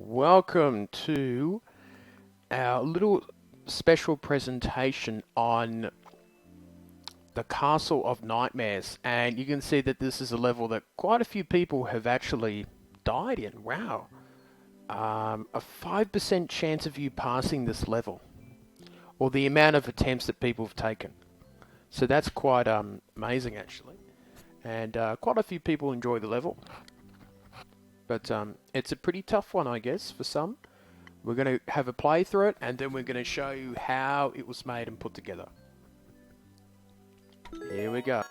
Welcome to our little special presentation on the Castle of Nightmares. And you can see that this is a level that quite a few people have actually died in. Wow. A 5% chance of you passing this level, or the amount of attempts that people have taken. So that's quite amazing actually. And quite a few people enjoy the level. But it's a pretty tough one, I guess, for some. We're going to have a play through it, and then we're going to show you how it was made and put together. Here we go.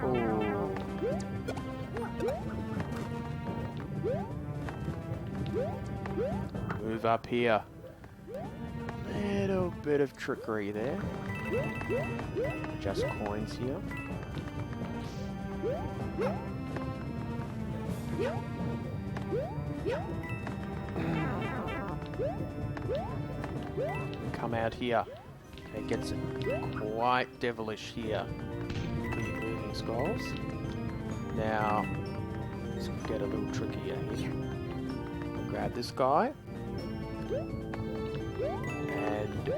Ooh. Move up here. Little bit of trickery there. Just coins here. Come out here. It gets quite devilish here. Moving skulls. Now, let's get a little trickier here. Grab this guy. And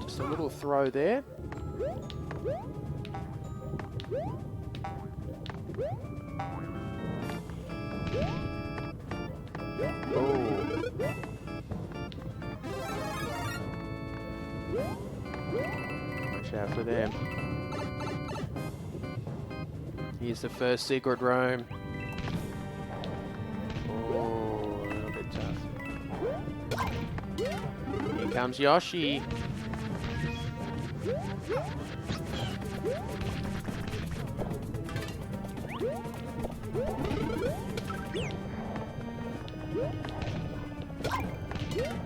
just a little throw there. Oh. Watch out for them. Here's the first secret room. Oh, a little bit tough. Here comes Yoshi.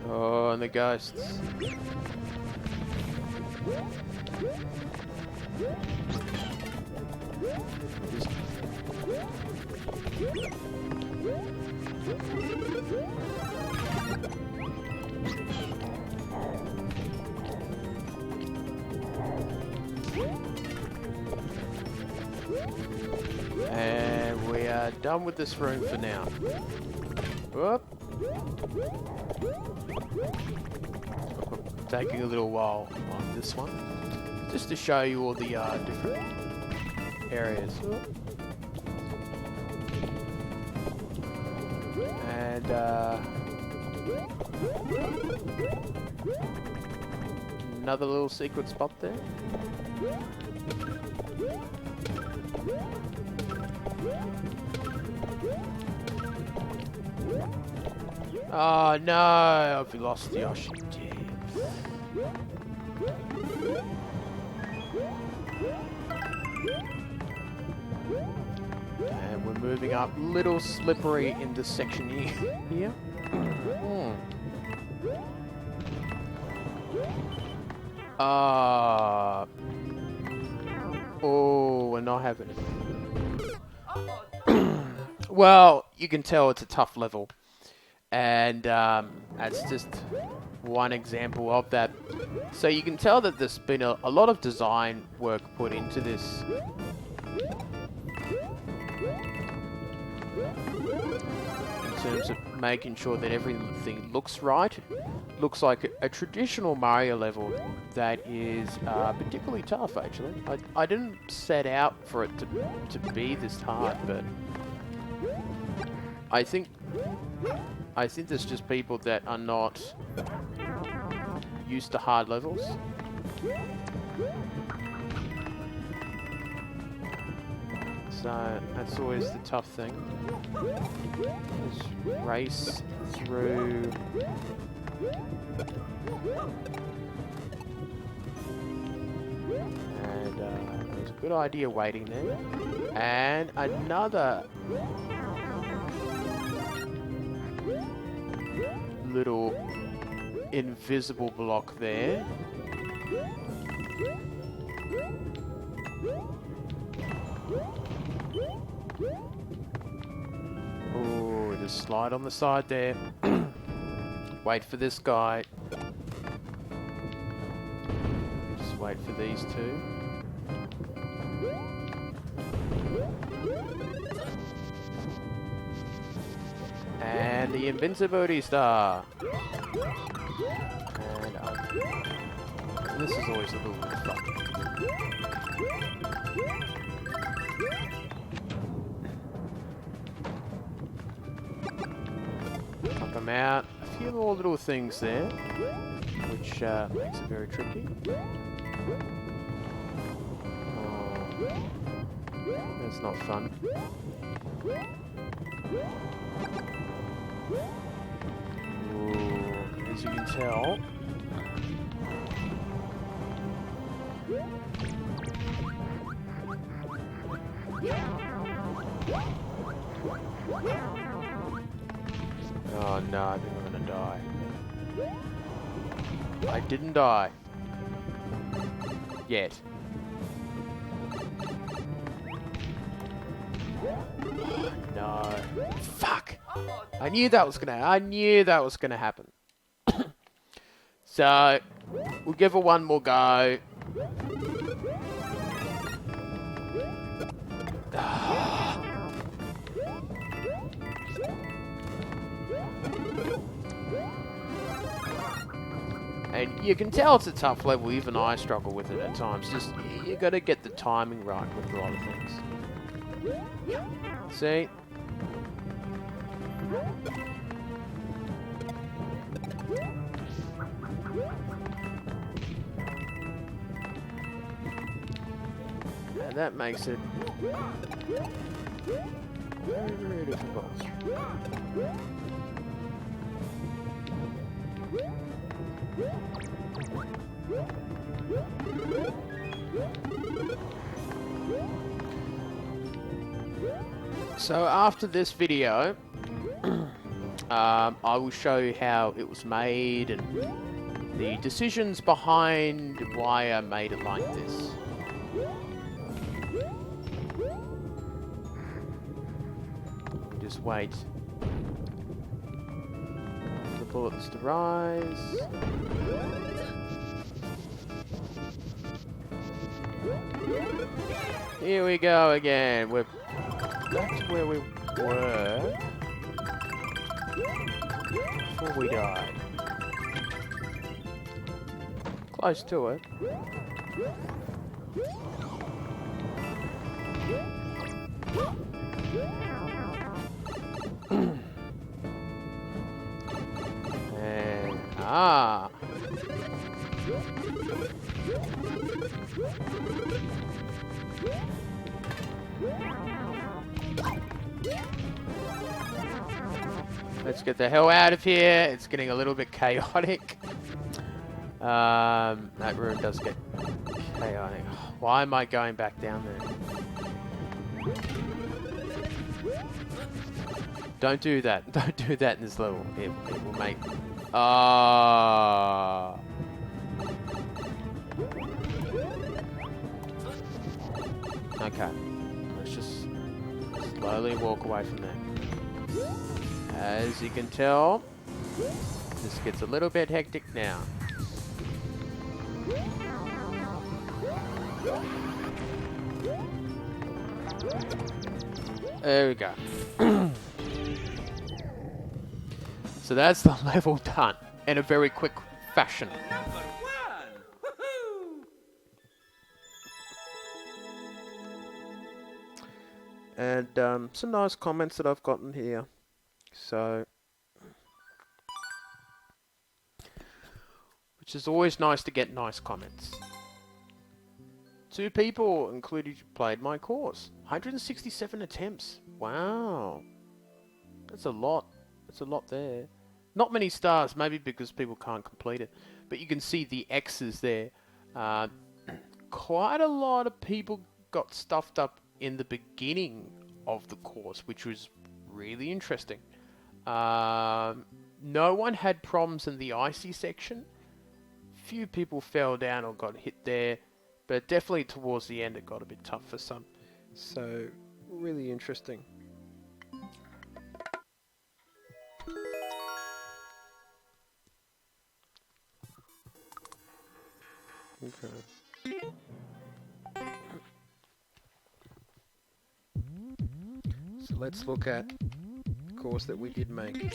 Oh, and the ghosts. And we are done with this room for now. Whoop. Taking a little while on this one, just to show you all the different areas. And another little secret spot there. Oh no, I've lost Yoshi. And we're moving up, little slippery in this section here. Oh, we're not having it. Well, you can tell it's a tough level. And that's just one example of that. So you can tell that there's been a lot of design work put into this. In terms of making sure that everything looks right. Looks like a traditional Mario level that is particularly tough, actually. I didn't set out for it to be this hard, but I think there's just people that are not used to hard levels. So that's always the tough thing. Just race through. And there's a good idea waiting there. And another little invisible block there. Oh, just slide on the side there. Wait for this guy. Just wait for these two. And the invincibility star. And up. And this is always a little bit of fun. Knock them out. A few more little things there, which makes it very tricky. Oh, that's not fun. Ooh, as you can tell. Oh no, I think I'm gonna die. I didn't die. Yet. No. Fuck! I knew that was gonna happen. So, we'll give it one more go. And you can tell it's a tough level, even I struggle with it at times. Just, you gotta get the timing right with a lot of things. See? And that makes it very, very difficult. So after this video, I will show you how it was made and the decisions behind why I made it like this. Just wait for the bullets to rise. Here we go again. We're back to where we were before we died. Close to it. And let's get the hell out of here. It's getting a little bit chaotic. That room does get chaotic. Why am I going back down there? Don't do that. Don't do that in this level. It will make... Okay. Let's just slowly walk away from there. As you can tell, this gets a little bit hectic now. There we go. So that's the level done in a very quick fashion. And some nice comments that I've gotten here. So, which is always nice to get nice comments. 2 people, including played my course. 167 attempts. Wow. That's a lot. That's a lot there. Not many stars, maybe because people can't complete it. But you can see the X's there. Quite a lot of people got stuffed up in the beginning of the course, which was really interesting. No one had problems in the icy section. Few people fell down or got hit there, but definitely towards the end it got a bit tough for some. So, really interesting. Okay. So let's look at the course that we did make.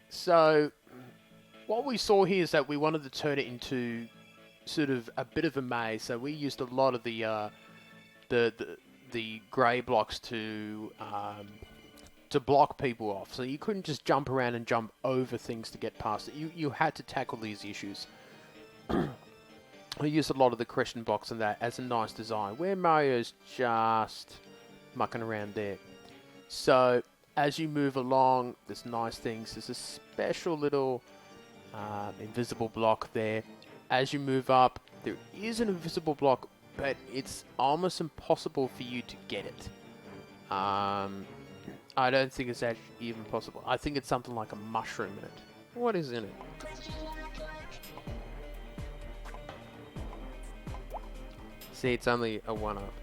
So, what we saw here is that we wanted to turn it into sort of a bit of a maze. So we used a lot of the grey blocks to block people off. So you couldn't just jump around and jump over things to get past it. You had to tackle these issues. We used a lot of the Christian blocks and that as a nice design, where Mario's just mucking around there. So as you move along, there's nice things. There's a special little invisible block there. As you move up, there is an invisible block, but it's almost impossible for you to get it. I don't think it's actually even possible. I think it's something like a mushroom in it. What is in it? See, it's only a 1-up.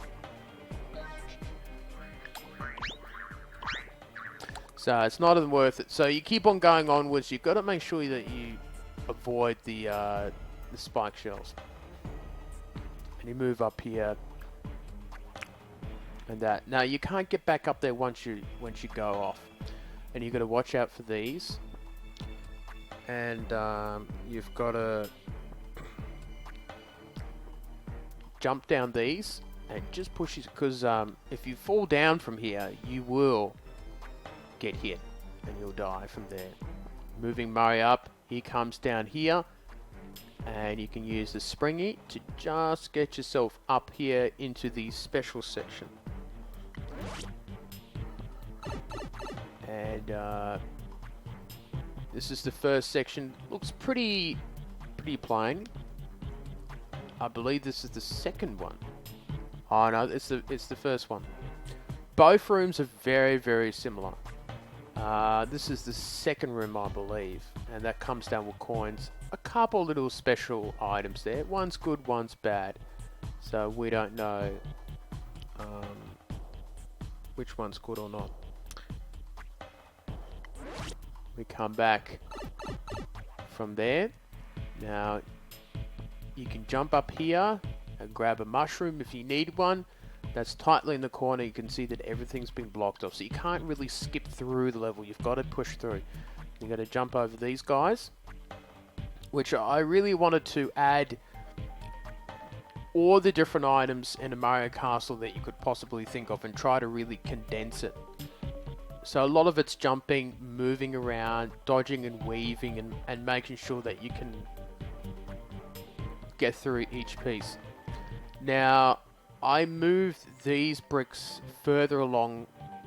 So it's not even worth it. So you keep on going onwards. You've got to make sure that you avoid the spike shells. And you move up here. And that. Now you can't get back up there once you go off. And you've got to watch out for these. And you've got to jump down these and just push it, because if you fall down from here, you will get hit and you'll die from there. Moving Mario up, he comes down here, and you can use the springy to just get yourself up here into the special section. And this is the first section. Looks pretty plain. I believe this is the second one. Oh no, it's the first one. Both rooms are very, very similar. This is the second room, I believe, and that comes down with coins. A couple little special items there. One's good, one's bad. So we don't know which one's good or not. We come back from there. Now, you can jump up here and grab a mushroom if you need one. That's tightly in the corner. You can see that everything's been blocked off. So you can't really skip through the level. You've got to push through. You've got to jump over these guys, which I really wanted to add all the different items in a Mario Castle that you could possibly think of and try to really condense it. So a lot of it's jumping, moving around, dodging and weaving, and making sure that you can get through each piece. Now, I moved these bricks further along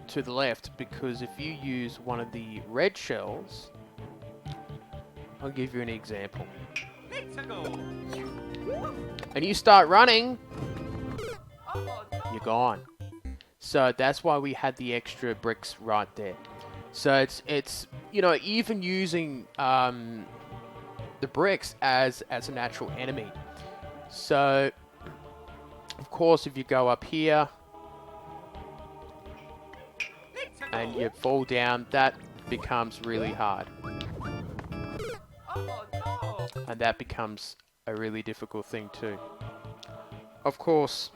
to the left because if you use one of the red shells, I'll give you an example. And you start running, you're gone. So that's why we had the extra bricks right there. So it's you know, even using the bricks as a natural enemy. So of course, if you go up here and you fall down, that becomes really hard. And that becomes a really difficult thing too. Of course,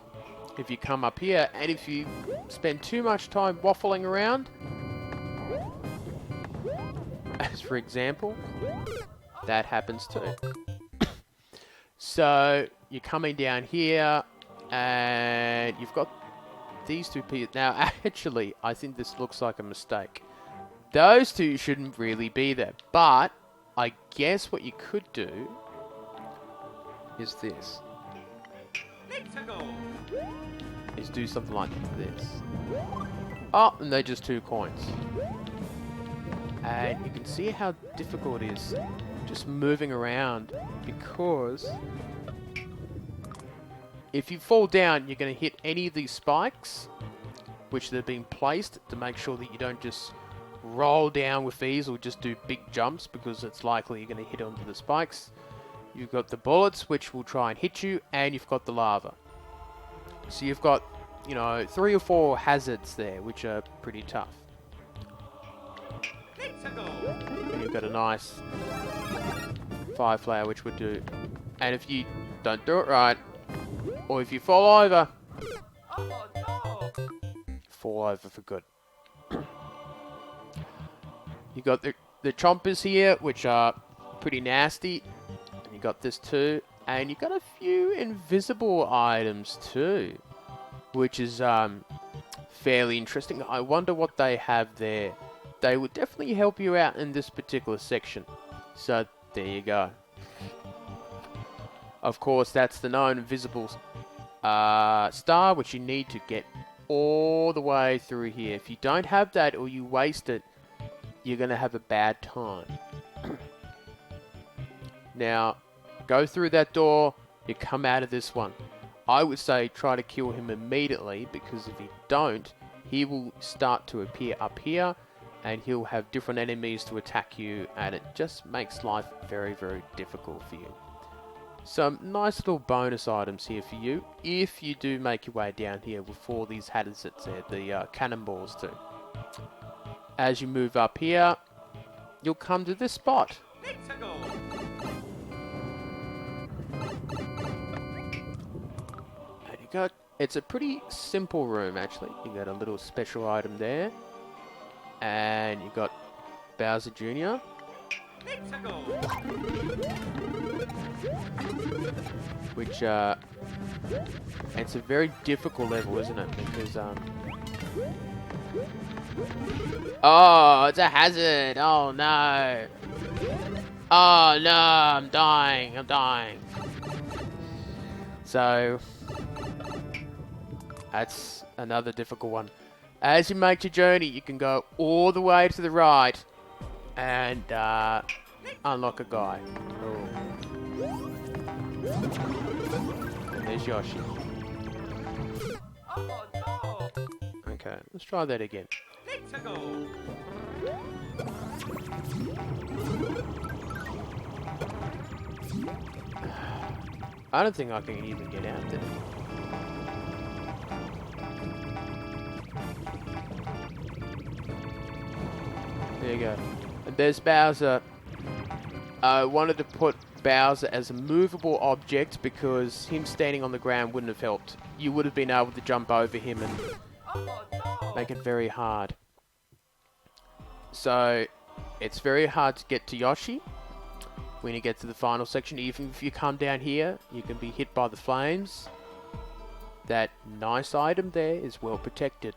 if you come up here and if you spend too much time waffling around, as for example, that happens too. So you're coming down here and you've got these two pieces. Now, actually, I think this looks like a mistake. Those two shouldn't really be there. But I guess what you could do is this. Is do something like this. Oh, and they're just 2 coins. And you can see how difficult it is just moving around because If you fall down, you're going to hit any of these spikes, which they've been placed to make sure that you don't just roll down with ease or just do big jumps, because it's likely you're going to hit onto the spikes. You've got the bullets, which will try and hit you, and you've got the lava. So you've got, you know, 3 or 4 hazards there, which are pretty tough. And you've got a nice fire flower, which would do. And if you don't do it right, or if you fall over, fall over for good. You got the chompers here, which are pretty nasty. And you got this too. And you got a few invisible items too, which is fairly interesting. I wonder what they have there. They would definitely help you out in this particular section. So there you go. Of course, that's the known invisible star, which you need to get all the way through here. If you don't have that or you waste it, you're going to have a bad time. Now, go through that door, you come out of this one. I would say try to kill him immediately, because if you don't, he will start to appear up here, and he'll have different enemies to attack you, and it just makes life very, very difficult for you. Some nice little bonus items here for you, if you do make your way down here with all these hazards there, the cannonballs too. As you move up here, you'll come to this spot. And you got, it's a pretty simple room actually. You got a little special item there. And you got Bowser Jr. Which, it's a very difficult level, isn't it? Because, oh, it's a hazard! Oh no! Oh no, I'm dying, I'm dying. So, that's another difficult one. As you make your journey, you can go all the way to the right and unlock a guy. Oh. And there's Yoshi. Oh no! Okay, let's try that again. I don't think I can even get out there. There you go. And there's Bowser. I wanted to put Bowser as a movable object because him standing on the ground wouldn't have helped. You would have been able to jump over him and make it very hard. So, it's very hard to get to Yoshi when you get to the final section. Even if you come down here, you can be hit by the flames. That nice item there is well protected.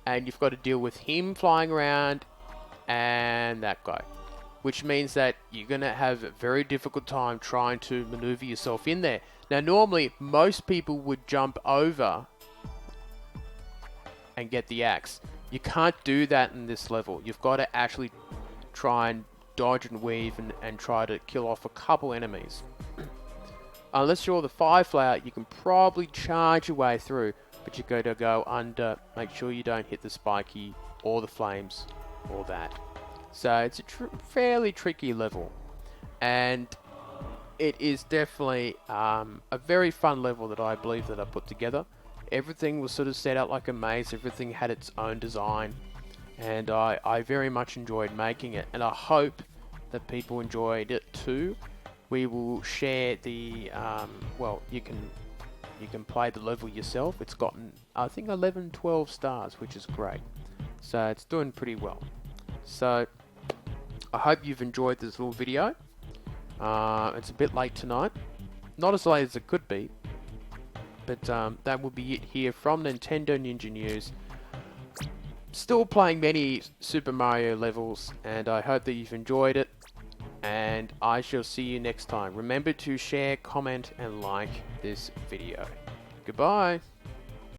And you've got to deal with him flying around and that guy. Which means that you're going to have a very difficult time trying to maneuver yourself in there. Now normally, most people would jump over and get the axe. You can't do that in this level. You've got to actually try and dodge and weave and try to kill off a couple enemies. Unless you're the fire flower, you can probably charge your way through, but you've got to go under, make sure you don't hit the spiky or the flames or that. So it's a fairly tricky level, and it is definitely a very fun level that I believe that I put together. Everything was sort of set out like a maze, everything had its own design, and I very much enjoyed making it, and I hope that people enjoyed it too. We will share the, well, you can play the level yourself. It's gotten, I think, 11, 12 stars, which is great. So it's doing pretty well. So I hope you've enjoyed this little video. It's a bit late tonight. Not as late as it could be. But that will be it here from Nintendo Ninja News. Still playing many Super Mario levels, and I hope that you've enjoyed it. And I shall see you next time. Remember to share, comment, and like this video. Goodbye.